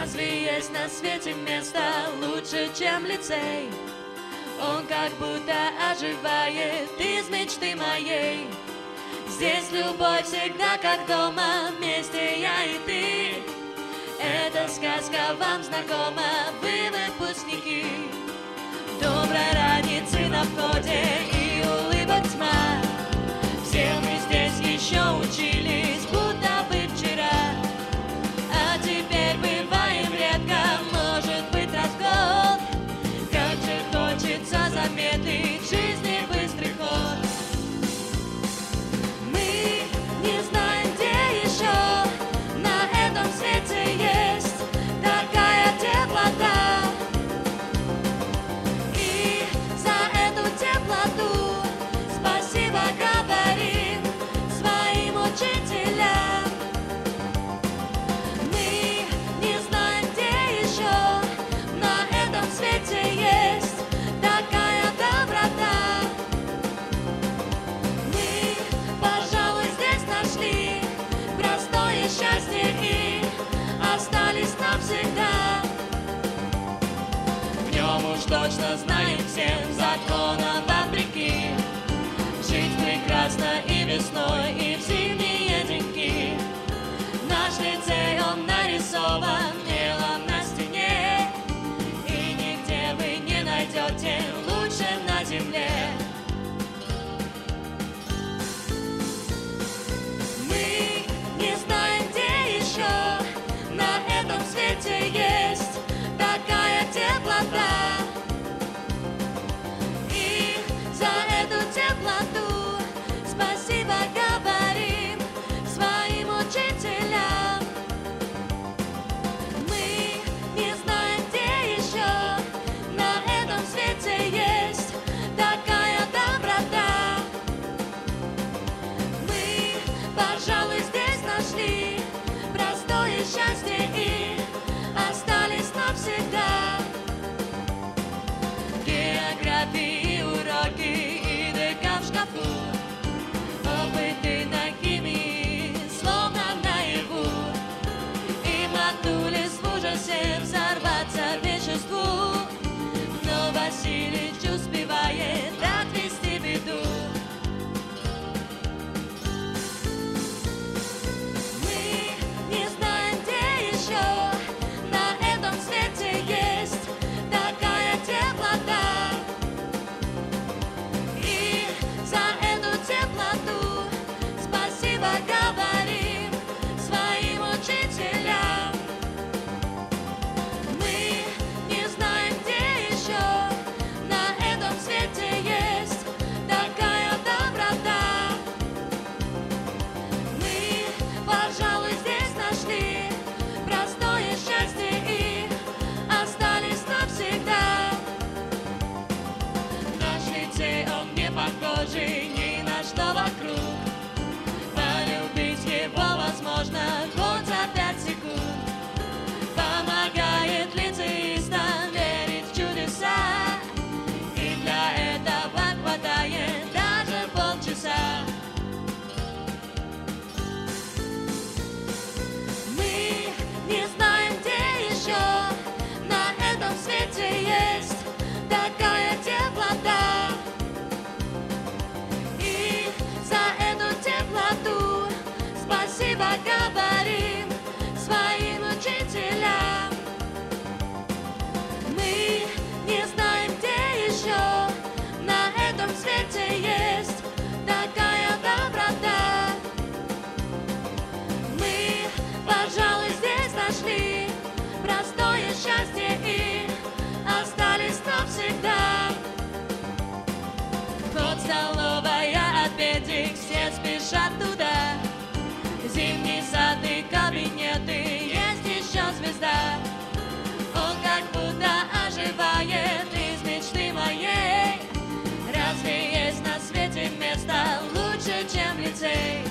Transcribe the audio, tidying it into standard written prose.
Разве есть на свете место лучше, чем лицей? Он как будто оживает из мечты моей. Здесь любовь всегда как дома, вместе я и ты. Эта сказка вам знакома, вы выпускники. Доброй раницы на входе и улыбок тьма. Все мы здесь еще учились, будто бы вчера. А теперь бываем редко, может быть раз в год. Как же хочется замедлить жизни быстрый ход. Мы не знаем, где еще на этом свете есть такая теплота. И за эту теплоту спасибо говорим своим учителям. Мы не знаем, где еще на этом свете есть такая доброта. Мы, пожалуй, здесь нашли простое счастье и остались навсегда. В нем уж точно знаем всем законам вопреки. Жить прекрасно и весной, и в зимние деньки. Наш лицей, он нарисован мелом на стене, и нигде вы не найдете лучше на земле. Мы не знаем, где еще на этом свете есть такая теплота. И за эту теплоту спасибо говорим своим учителям. Мы не знаем, где еще на этом свете есть такая доброта. Мы, пожалуй, здесь нашли простое счастье и остались навсегда. Географии уроки и дека в шкафу, опыты на химии словно наяву. И матулис в ужасе взорваться веществу, но Василич успевает отвести беду. Мы не знаем, где еще на этом свете есть такая теплота. И за эту теплоту спасибо говорим своим учителям. Мы не знаем, где еще на этом свете есть такая доброта. Мы, пожалуй, здесь нашли простое счастье и остались навсегда. Наш лицей, он не похожий ни на что вокруг. Полюбить его возможно хоть за 5 секунд. Помогает лицеистам верить в чудеса, и для этого хватает даже полчаса. Мы не знаем, где еще на этом свете есть такая теплота. И за эту теплоту спасибо говорим своим учителям. Мы не знаем, где еще на этом свете есть такая доброта. Мы, пожалуй, здесь нашли простое счастье и остались навсегда. Вход столовая, обедик, все спешат туда. Зимний сад и кабинеты, есть еще звезда. Он как будто оживает из мечты моей. Разве есть на свете место лучше, чем лицей?